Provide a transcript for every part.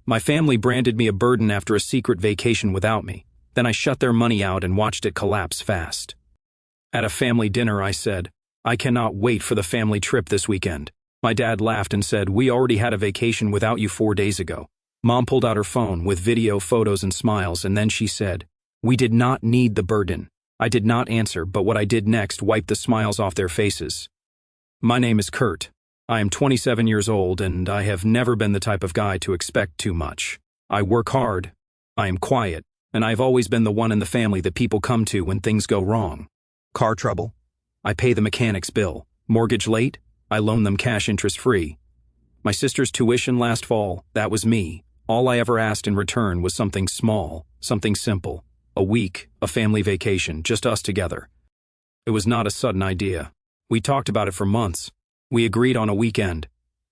My family branded me a burden after a secret vacation without me. Then I shut their money out and watched it collapse fast. At a family dinner, I said, "I cannot wait for the family trip this weekend." My dad laughed and said, "We already had a vacation without you 4 days ago." Mom pulled out her phone with video, photos, and smiles, and then she said, "We did not need the burden." I did not answer, but what I did next wiped the smiles off their faces. My name is Kurt. I am 27 years old, and I have never been the type of guy to expect too much. I work hard, I am quiet, and I've always been the one in the family that people come to when things go wrong. Car trouble? I pay the mechanic's bill. Mortgage late? I loan them cash interest-free. My sister's tuition last fall, that was me. All I ever asked in return was something small, something simple. A week, a family vacation, just us together. It was not a sudden idea. We talked about it for months. We agreed on a weekend.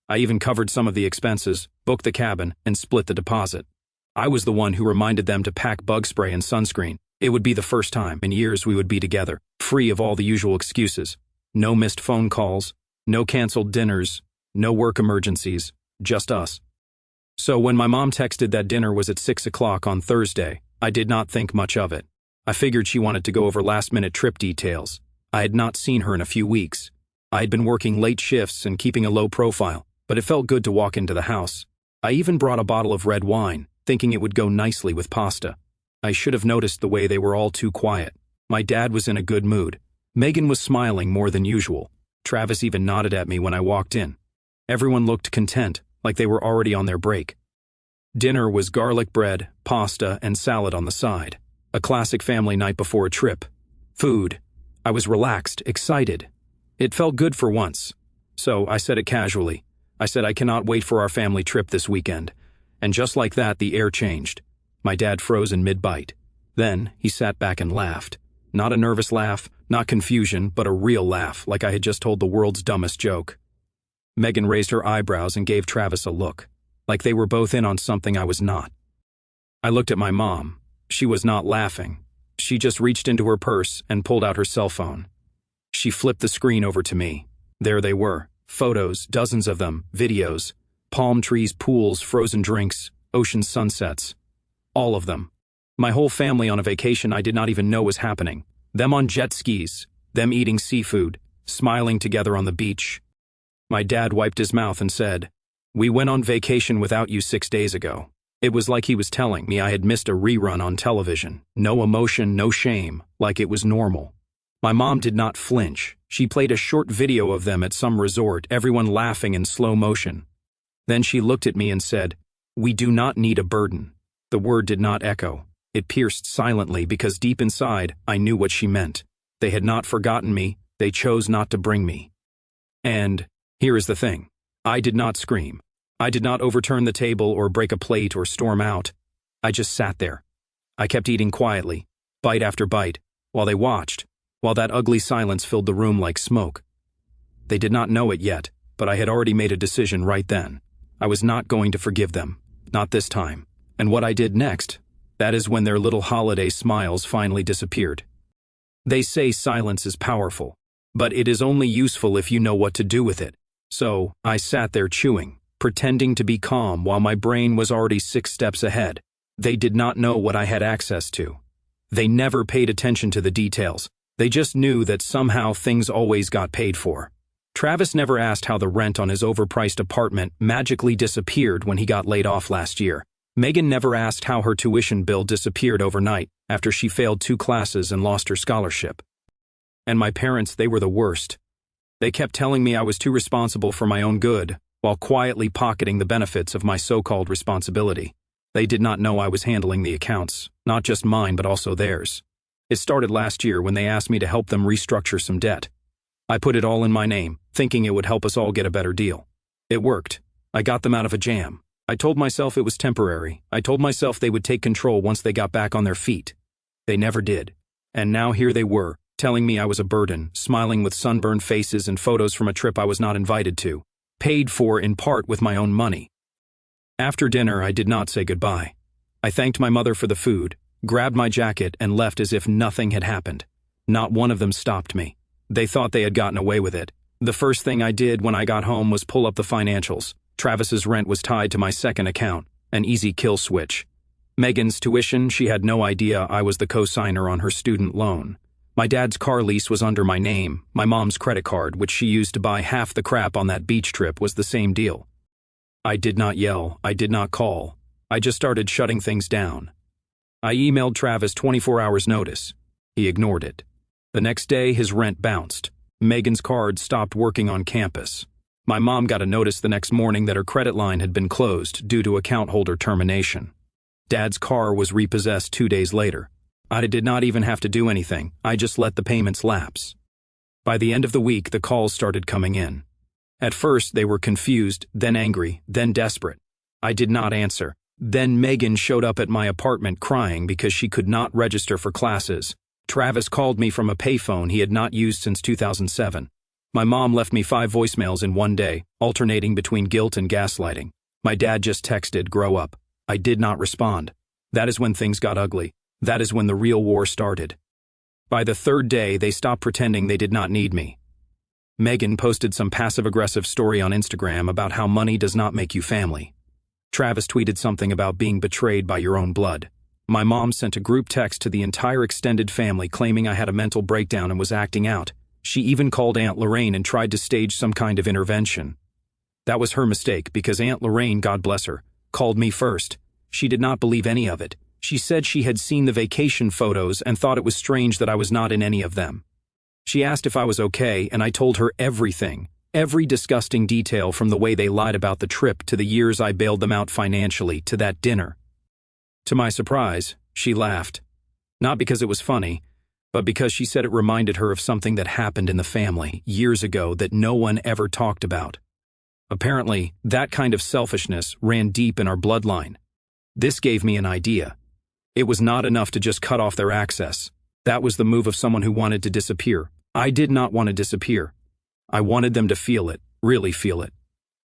I even covered some of the expenses, booked the cabin, and split the deposit. I was the one who reminded them to pack bug spray and sunscreen. It would be the first time in years we would be together, free of all the usual excuses. No missed phone calls, no canceled dinners, no work emergencies, just us. So when my mom texted that dinner was at 6 o'clock on Thursday, I did not think much of it. I figured she wanted to go over last-minute trip details. I had not seen her in a few weeks. I had been working late shifts and keeping a low profile, but it felt good to walk into the house. I even brought a bottle of red wine, thinking it would go nicely with pasta. I should have noticed the way they were all too quiet. My dad was in a good mood. Megan was smiling more than usual. Travis even nodded at me when I walked in. Everyone looked content, like they were already on their break. Dinner was garlic bread, pasta, and salad on the side. A classic family night before a trip. Food. I was relaxed, excited. It felt good for once. So I said it casually. I said I cannot wait for our family trip this weekend. And just like that, the air changed. My dad froze in mid-bite. Then he sat back and laughed. Not a nervous laugh, not confusion, but a real laugh, like I had just told the world's dumbest joke. Megan raised her eyebrows and gave Travis a look, like they were both in on something I was not. I looked at my mom. She was not laughing. She just reached into her purse and pulled out her cell phone. She flipped the screen over to me. There they were. Photos, dozens of them, videos. Palm trees, pools, frozen drinks, ocean sunsets. All of them. My whole family on a vacation I did not even know was happening. Them on jet skis, them eating seafood, smiling together on the beach. My dad wiped his mouth and said, "We went on vacation without you 6 days ago." It was like he was telling me I had missed a rerun on television. No emotion, no shame, like it was normal. My mom did not flinch. She played a short video of them at some resort, everyone laughing in slow motion. Then she looked at me and said, "We do not need a burden." The word did not echo. It pierced silently because deep inside, I knew what she meant. They had not forgotten me. They chose not to bring me. And here is the thing. I did not scream. I did not overturn the table or break a plate or storm out. I just sat there. I kept eating quietly, bite after bite, while they watched, while that ugly silence filled the room like smoke. They did not know it yet, but I had already made a decision right then. I was not going to forgive them, not this time. And what I did next, that is when their little holiday smiles finally disappeared. They say silence is powerful, but it is only useful if you know what to do with it. So I sat there chewing, pretending to be calm while my brain was already 6 steps ahead. They did not know what I had access to. They never paid attention to the details. They just knew that somehow things always got paid for. Travis never asked how the rent on his overpriced apartment magically disappeared when he got laid off last year. Megan never asked how her tuition bill disappeared overnight after she failed 2 classes and lost her scholarship. And my parents, they were the worst. They kept telling me I was too responsible for my own good, while quietly pocketing the benefits of my so-called responsibility. They did not know I was handling the accounts, not just mine but also theirs. It started last year when they asked me to help them restructure some debt. I put it all in my name, thinking it would help us all get a better deal. It worked. I got them out of a jam. I told myself it was temporary. I told myself they would take control once they got back on their feet. They never did. And now here they were, telling me I was a burden, smiling with sunburned faces and photos from a trip I was not invited to, paid for in part with my own money. After dinner, I did not say goodbye. I thanked my mother for the food, grabbed my jacket, and left as if nothing had happened. Not one of them stopped me. They thought they had gotten away with it. The first thing I did when I got home was pull up the financials. Travis's rent was tied to my second account. an easy kill switch. Megan's tuition, she had no idea I was the co-signer on her student loan. My dad's car lease was under my name. My mom's credit card, which she used to buy half the crap on that beach trip, was the same deal. I did not yell. I did not call. I just started shutting things down. I emailed Travis 24 hours notice. He ignored it. The next day, his rent bounced. Megan's card stopped working on campus. My mom got a notice the next morning that her credit line had been closed due to account holder termination. Dad's car was repossessed 2 days later. I did not even have to do anything. I just let the payments lapse. By the end of the week, the calls started coming in. At first, they were confused, then angry, then desperate. I did not answer. Then Megan showed up at my apartment crying because she could not register for classes. Travis called me from a payphone he had not used since 2007. My mom left me 5 voicemails in one day, alternating between guilt and gaslighting. My dad just texted, "Grow up." I did not respond. That is when things got ugly. That is when the real war started. By the 3rd day, they stopped pretending they did not need me. Megan posted some passive-aggressive story on Instagram about how money does not make you family. Travis tweeted something about being betrayed by your own blood. My mom sent a group text to the entire extended family claiming I had a mental breakdown and was acting out. She even called Aunt Lorraine and tried to stage some kind of intervention. That was her mistake because Aunt Lorraine, God bless her, called me first. She did not believe any of it. She said she had seen the vacation photos and thought it was strange that I was not in any of them. She asked if I was okay, and I told her everything, every disgusting detail from the way they lied about the trip to the years I bailed them out financially to that dinner. To my surprise, she laughed. Not because it was funny, but because she said it reminded her of something that happened in the family years ago that no one ever talked about. Apparently, that kind of selfishness ran deep in our bloodline. This gave me an idea. It was not enough to just cut off their access. That was the move of someone who wanted to disappear. I did not want to disappear. I wanted them to feel it, really feel it.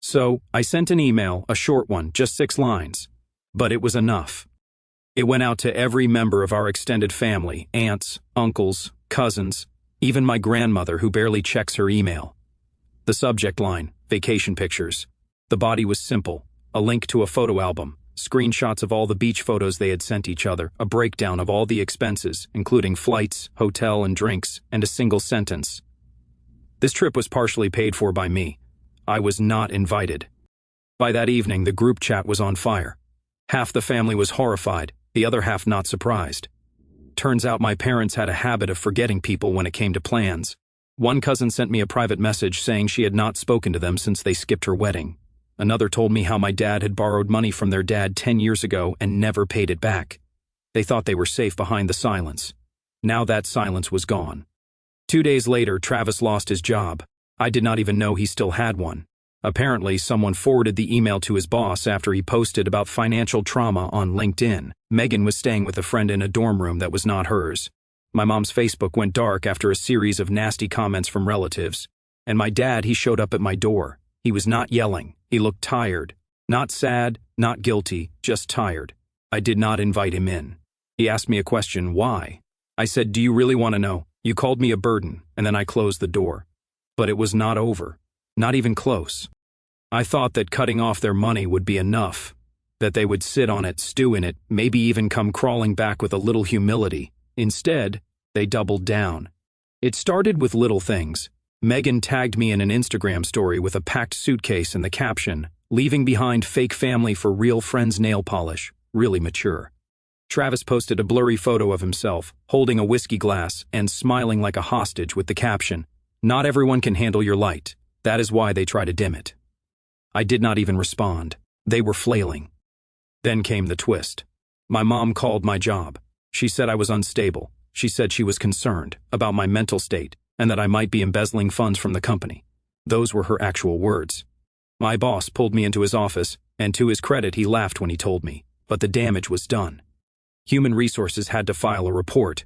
So, I sent an email, a short one, just 6 lines. But it was enough. It went out to every member of our extended family, aunts, uncles, cousins, even my grandmother who barely checks her email. The subject line, vacation pictures. The body was simple, a link to a photo album. Screenshots of all the beach photos they had sent each other, a breakdown of all the expenses, including flights, hotel, and drinks, and a single sentence. This trip was partially paid for by me. I was not invited. By that evening, the group chat was on fire. Half the family was horrified, the other half not surprised. Turns out my parents had a habit of forgetting people when it came to plans. One cousin sent me a private message saying she had not spoken to them since they skipped her wedding. Another told me how my dad had borrowed money from their dad 10 years ago and never paid it back. They thought they were safe behind the silence. Now that silence was gone. 2 days later, Travis lost his job. I did not even know he still had one. Apparently, someone forwarded the email to his boss after he posted about financial trauma on LinkedIn. Megan was staying with a friend in a dorm room that was not hers. My mom's Facebook went dark after a series of nasty comments from relatives. And my dad, he showed up at my door. He was not yelling. He looked tired. Not sad, not guilty, just tired. I did not invite him in. He asked me a question, why? I said, "Do you really want to know? You called me a burden," and then I closed the door. But it was not over. Not even close. I thought that cutting off their money would be enough. That they would sit on it, stew in it, maybe even come crawling back with a little humility. Instead, they doubled down. It started with little things. Megan tagged me in an Instagram story with a packed suitcase and the caption, "Leaving behind fake family for real friends nail polish." Really mature. Travis posted a blurry photo of himself, holding a whiskey glass and smiling like a hostage with the caption, "Not everyone can handle your light. That is why they try to dim it." I did not even respond. They were flailing. Then came the twist. My mom called my job. She said I was unstable. She said she was concerned about my mental state and that I might be embezzling funds from the company. Those were her actual words. My boss pulled me into his office, and to his credit, he laughed when he told me, but the damage was done. Human Resources had to file a report.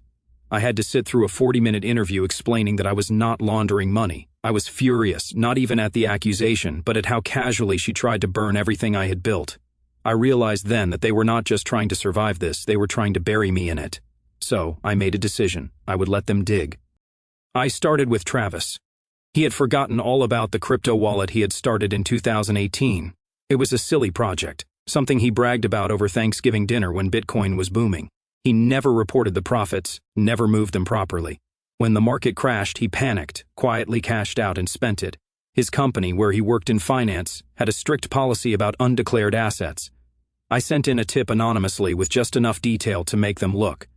I had to sit through a 40-minute interview explaining that I was not laundering money. I was furious, not even at the accusation, but at how casually she tried to burn everything I had built. I realized then that they were not just trying to survive this, they were trying to bury me in it. So, I made a decision. I would let them dig. I started with Travis. He had forgotten all about the crypto wallet he had started in 2018. It was a silly project. something he bragged about over Thanksgiving dinner when Bitcoin was booming. He never reported the profits, never moved them properly. When the market crashed, he panicked, quietly cashed out and spent it. His company, where he worked in finance, had a strict policy about undeclared assets. I sent in a tip anonymously with just enough detail to make them look.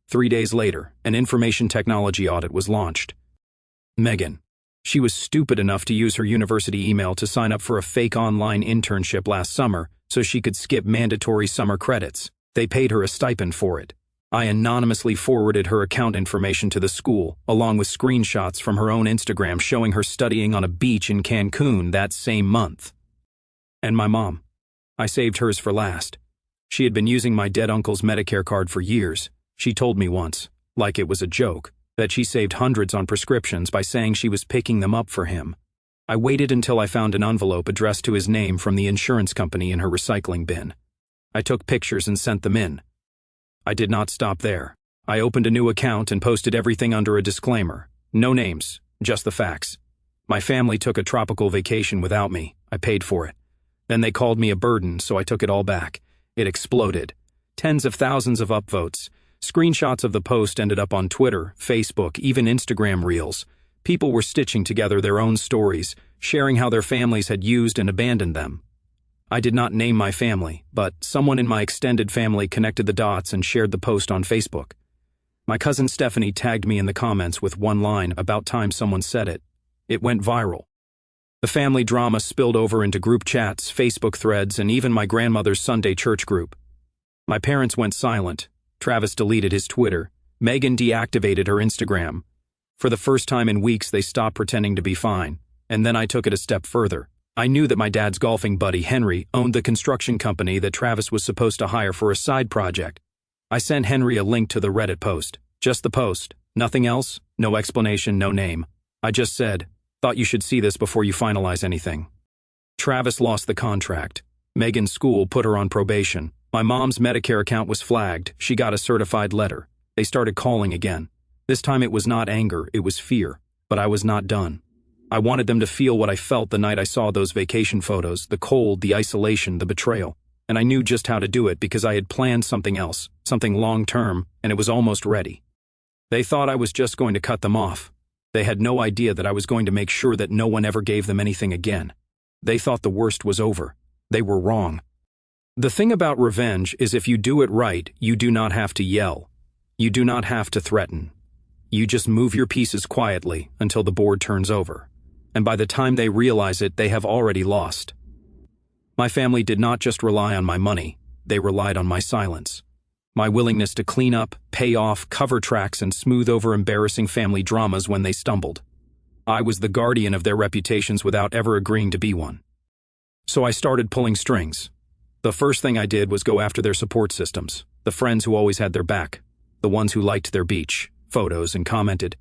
3 days later, an information technology audit was launched. Megan. She was stupid enough to use her university email to sign up for a fake online internship last summer so she could skip mandatory summer credits. They paid her a stipend for it. I anonymously forwarded her account information to the school, along with screenshots from her own Instagram showing her studying on a beach in Cancun that same month. And my mom. I saved hers for last. She had been using my dead uncle's Medicare card for years. She told me once, like it was a joke, that she saved hundreds on prescriptions by saying she was picking them up for him. I waited until I found an envelope addressed to his name from the insurance company in her recycling bin. I took pictures and sent them in. I did not stop there. I opened a new account and posted everything under a disclaimer. No names, just the facts. My family took a tropical vacation without me. I paid for it. Then they called me a burden, so I took it all back. It exploded. Tens of thousands of upvotes. Screenshots of the post ended up on Twitter, Facebook, even Instagram Reels. People were stitching together their own stories, sharing how their families had used and abandoned them. I did not name my family, but someone in my extended family connected the dots and shared the post on Facebook. My cousin Stephanie tagged me in the comments with one line, "About time someone said it." It went viral. The family drama spilled over into group chats, Facebook threads, and even my grandmother's Sunday church group. My parents went silent. Travis deleted his Twitter. Megan deactivated her Instagram. For the first time in weeks, they stopped pretending to be fine. And then I took it a step further. I knew that my dad's golfing buddy, Henry, owned the construction company that Travis was supposed to hire for a side project. I sent Henry a link to the Reddit post. Just the post. Nothing else. No explanation, no name. I just said, "Thought you should see this before you finalize anything." Travis lost the contract. Megan's school put her on probation. My mom's Medicare account was flagged. She got a certified letter. They started calling again. This time it was not anger, it was fear. But I was not done. I wanted them to feel what I felt the night I saw those vacation photos, the cold, the isolation, the betrayal. And I knew just how to do it because I had planned something else, something long-term, and it was almost ready. They thought I was just going to cut them off. They had no idea that I was going to make sure that no one ever gave them anything again. They thought the worst was over. They were wrong. The thing about revenge is if you do it right, you do not have to yell. You do not have to threaten. You just move your pieces quietly until the board turns over. And by the time they realize it, they have already lost. My family did not just rely on my money, they relied on my silence. My willingness to clean up, pay off, cover tracks, and smooth over embarrassing family dramas when they stumbled. I was the guardian of their reputations without ever agreeing to be one. So I started pulling strings. The first thing I did was go after their support systems, the friends who always had their back, the ones who liked their beach photos and commented.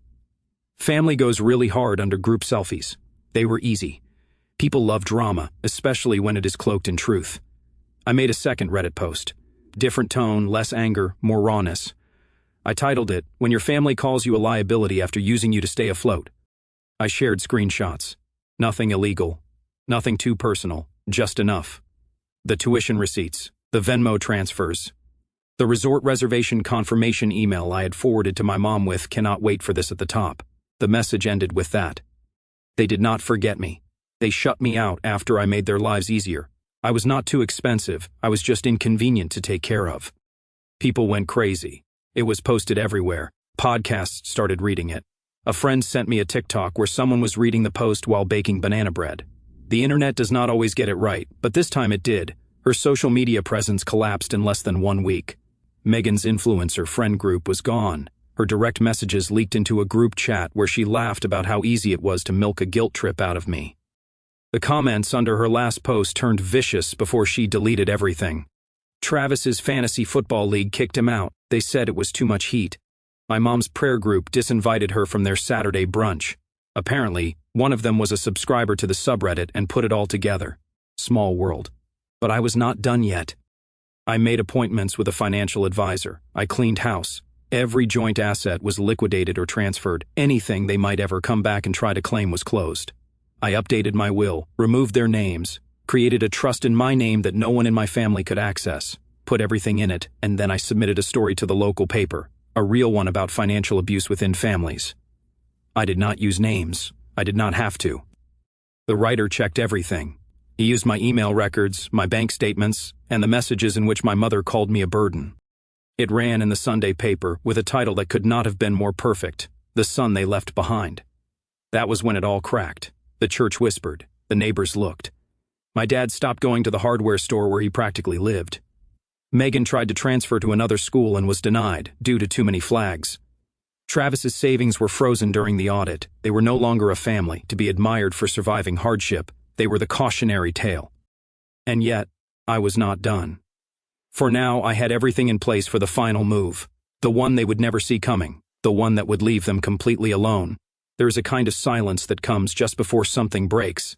Family goes really hard under group selfies. They were easy. People love drama, especially when it is cloaked in truth. I made a second Reddit post. Different tone, less anger, more rawness. I titled it, "When Your Family Calls You a Liability After Using You to Stay Afloat." I shared screenshots. Nothing illegal. Nothing too personal. Just enough. The tuition receipts. The Venmo transfers. The resort reservation confirmation email I had forwarded to my mom with "Cannot wait for this" at the top. The message ended with that. They did not forget me. They shut me out after I made their lives easier. I was not too expensive, I was just inconvenient to take care of. People went crazy. It was posted everywhere. Podcasts started reading it. A friend sent me a TikTok where someone was reading the post while baking banana bread. The internet does not always get it right, but this time it did. Her social media presence collapsed in less than 1 week. Megan's influencer friend group was gone. Her direct messages leaked into a group chat where she laughed about how easy it was to milk a guilt trip out of me. The comments under her last post turned vicious before she deleted everything. Travis's fantasy football league kicked him out. They said it was too much heat. My mom's prayer group disinvited her from their Saturday brunch. Apparently, one of them was a subscriber to the subreddit and put it all together. Small world. But I was not done yet. I made appointments with a financial advisor. I cleaned house. Every joint asset was liquidated or transferred. Anything they might ever come back and try to claim was closed. I updated my will, removed their names, created a trust in my name that no one in my family could access, put everything in it, and then I submitted a story to the local paper, a real one about financial abuse within families. I did not use names. I did not have to. The writer checked everything. He used my email records, my bank statements, and the messages in which my mother called me a burden. It ran in the Sunday paper with a title that could not have been more perfect, "The Son They Left Behind." That was when it all cracked. The church whispered. The neighbors looked. My dad stopped going to the hardware store where he practically lived. Megan tried to transfer to another school and was denied, due to too many flags. Travis's savings were frozen during the audit. They were no longer a family, to be admired for surviving hardship. They were the cautionary tale. And yet, I was not done. For now, I had everything in place for the final move. The one they would never see coming. The one that would leave them completely alone. There is a kind of silence that comes just before something breaks.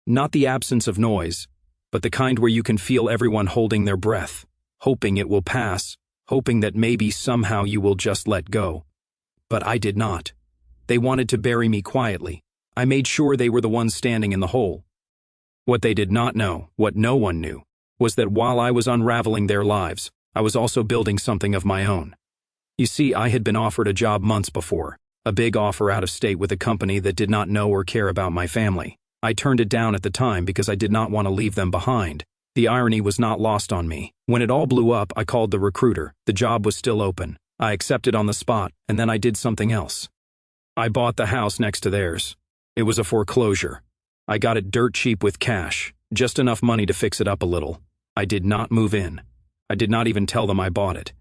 Not the absence of noise, but the kind where you can feel everyone holding their breath, hoping it will pass, hoping that maybe somehow you will just let go. But I did not. They wanted to bury me quietly. I made sure they were the ones standing in the hole. What they did not know, what no one knew, was that while I was unraveling their lives, I was also building something of my own. You see, I had been offered a job months before, a big offer out of state with a company that did not know or care about my family. I turned it down at the time because I did not want to leave them behind. The irony was not lost on me. When it all blew up, I called the recruiter. The job was still open. I accepted on the spot, and then I did something else. I bought the house next to theirs. It was a foreclosure. I got it dirt cheap with cash, just enough money to fix it up a little. I did not move in. I did not even tell them I bought it.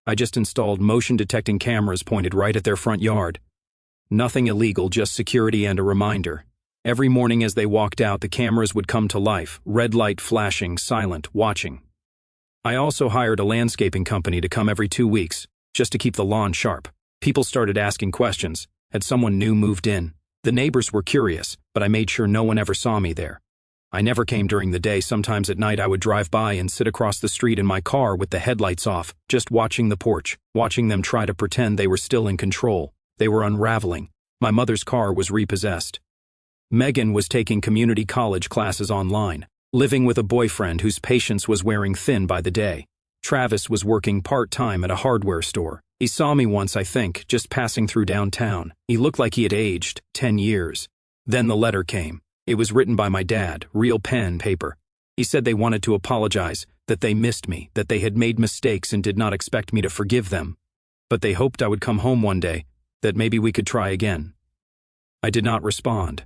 I just installed motion-detecting cameras pointed right at their front yard. Nothing illegal, just security and a reminder. Every morning as they walked out, the cameras would come to life, red light flashing, silent, watching. I also hired a landscaping company to come every 2 weeks, just to keep the lawn sharp. People started asking questions. Had someone new moved in? The neighbors were curious, but I made sure no one ever saw me there. I never came during the day. Sometimes at night I would drive by and sit across the street in my car with the headlights off, just watching the porch, watching them try to pretend they were still in control. They were unraveling. My mother's car was repossessed. Megan was taking community college classes online, living with a boyfriend whose patience was wearing thin by the day. Travis was working part-time at a hardware store. He saw me once, I think, just passing through downtown. He looked like he had aged 10 years. Then the letter came. It was written by my dad, real pen, paper. He said they wanted to apologize, that they missed me, that they had made mistakes and did not expect me to forgive them. But they hoped I would come home one day, that maybe we could try again. I did not respond.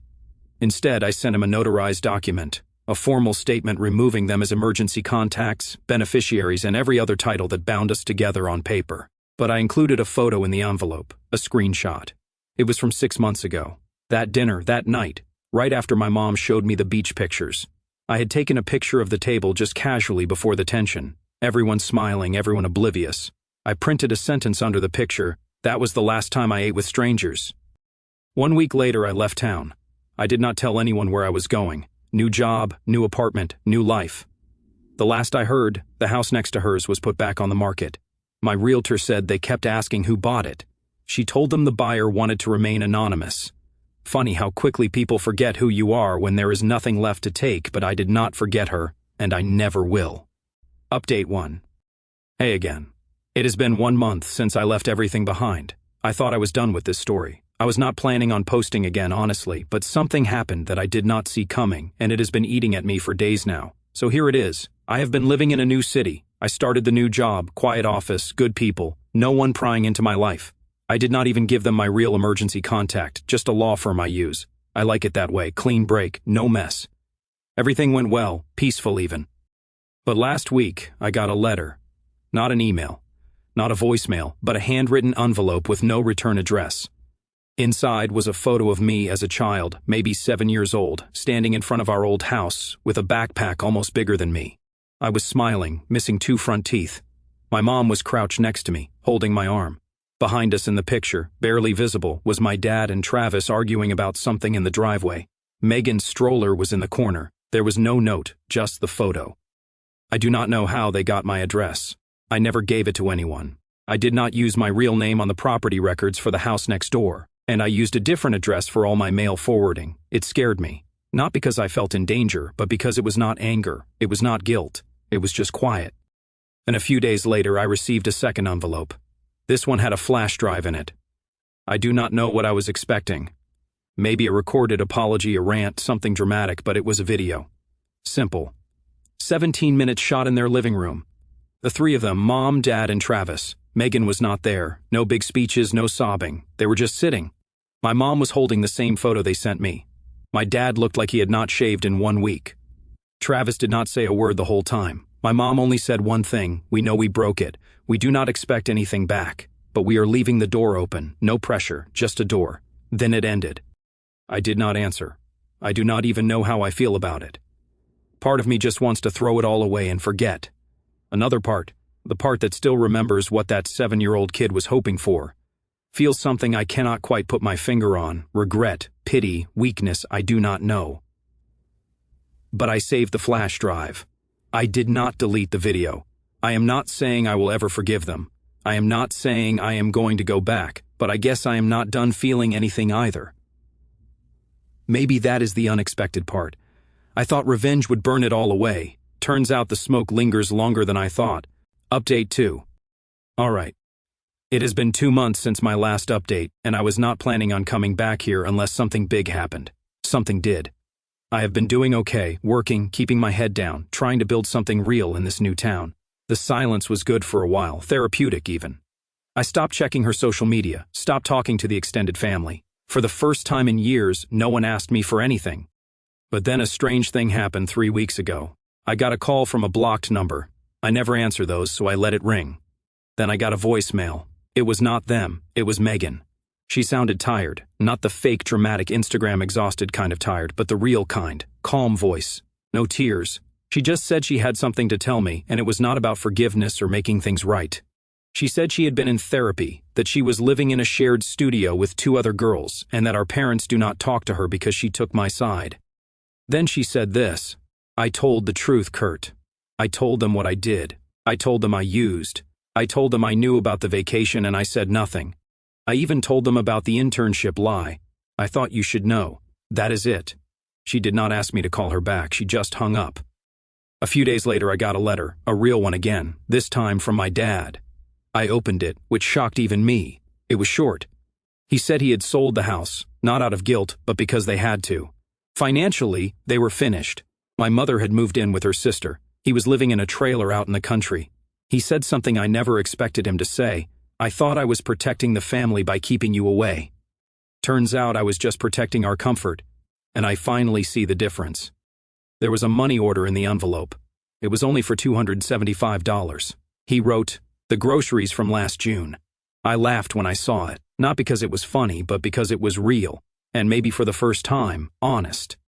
Instead, I sent him a notarized document, a formal statement removing them as emergency contacts, beneficiaries, and every other title that bound us together on paper. But I included a photo in the envelope, a screenshot. It was from 6 months ago. That dinner, that night, right after my mom showed me the beach pictures. I had taken a picture of the table just casually before the tension. Everyone smiling, everyone oblivious. I printed a sentence under the picture. That was the last time I ate with strangers. 1 week later, I left town. I did not tell anyone where I was going. New job, new apartment, new life. The last I heard, the house next to hers was put back on the market. My realtor said they kept asking who bought it. She told them the buyer wanted to remain anonymous. Funny how quickly people forget who you are when there is nothing left to take, but I did not forget her, and I never will. Update 1. Hey again. It has been 1 month since I left everything behind. I thought I was done with this story. I was not planning on posting again, honestly, but something happened that I did not see coming, and it has been eating at me for days now. So here it is. I have been living in a new city. I started the new job, quiet office, good people, no one prying into my life. I did not even give them my real emergency contact, just a law firm I use. I like it that way, clean break, no mess. Everything went well, peaceful even. But last week, I got a letter. Not an email, not a voicemail, but a handwritten envelope with no return address. Inside was a photo of me as a child, maybe 7 years old, standing in front of our old house, with a backpack almost bigger than me. I was smiling, missing 2 front teeth. My mom was crouched next to me, holding my arm. Behind us in the picture, barely visible, was my dad and Travis arguing about something in the driveway. Megan's stroller was in the corner. There was no note, just the photo. I do not know how they got my address. I never gave it to anyone. I did not use my real name on the property records for the house next door, and I used a different address for all my mail forwarding. It scared me. Not because I felt in danger, but because it was not anger, it was not guilt, it was just quiet. And a few days later I received a second envelope. This one had a flash drive in it. I do not know what I was expecting. Maybe a recorded apology, a rant, something dramatic, but it was a video. Simple. 17 minutes shot in their living room. The three of them, Mom, Dad, and Travis. Megan was not there. No big speeches, no sobbing. They were just sitting. My mom was holding the same photo they sent me. My dad looked like he had not shaved in 1 week. Travis did not say a word the whole time. My mom only said one thing: we know we broke it. We do not expect anything back, but we are leaving the door open. No pressure, just a door. Then it ended. I did not answer. I do not even know how I feel about it. Part of me just wants to throw it all away and forget. Another part, the part that still remembers what that 7-year-old kid was hoping for, feels something I cannot quite put my finger on: regret, pity, weakness, I do not know. But I saved the flash drive. I did not delete the video. I am not saying I will ever forgive them. I am not saying I am going to go back, but I guess I am not done feeling anything either. Maybe that is the unexpected part. I thought revenge would burn it all away. Turns out the smoke lingers longer than I thought. Update 2. Alright. It has been 2 months since my last update, and I was not planning on coming back here unless something big happened. Something did. I have been doing okay, working, keeping my head down, trying to build something real in this new town. The silence was good for a while, therapeutic even. I stopped checking her social media, stopped talking to the extended family. For the first time in years, no one asked me for anything. But then a strange thing happened 3 weeks ago. I got a call from a blocked number. I never answer those, so I let it ring. Then I got a voicemail. It was not them, it was Megan. She sounded tired, not the fake dramatic Instagram exhausted kind of tired, but the real kind, calm voice. No tears. She just said she had something to tell me, and it was not about forgiveness or making things right. She said she had been in therapy, that she was living in a shared studio with 2 other girls, and that our parents do not talk to her because she took my side. Then she said this: I told the truth, Kurt. I told them what I did. I told them I used. I told them I knew about the vacation and I said nothing. I even told them about the internship lie. I thought you should know. That is it. She did not ask me to call her back, she just hung up. A few days later I got a letter, a real one again, this time from my dad. I opened it, which shocked even me. It was short. He said he had sold the house, not out of guilt, but because they had to. Financially, they were finished. My mother had moved in with her sister. He was living in a trailer out in the country. He said something I never expected him to say. I thought I was protecting the family by keeping you away. Turns out I was just protecting our comfort, and I finally see the difference. There was a money order in the envelope. It was only for $275. He wrote, "The groceries from last June." I laughed when I saw it, not because it was funny, but because it was real, and maybe for the first time, honest.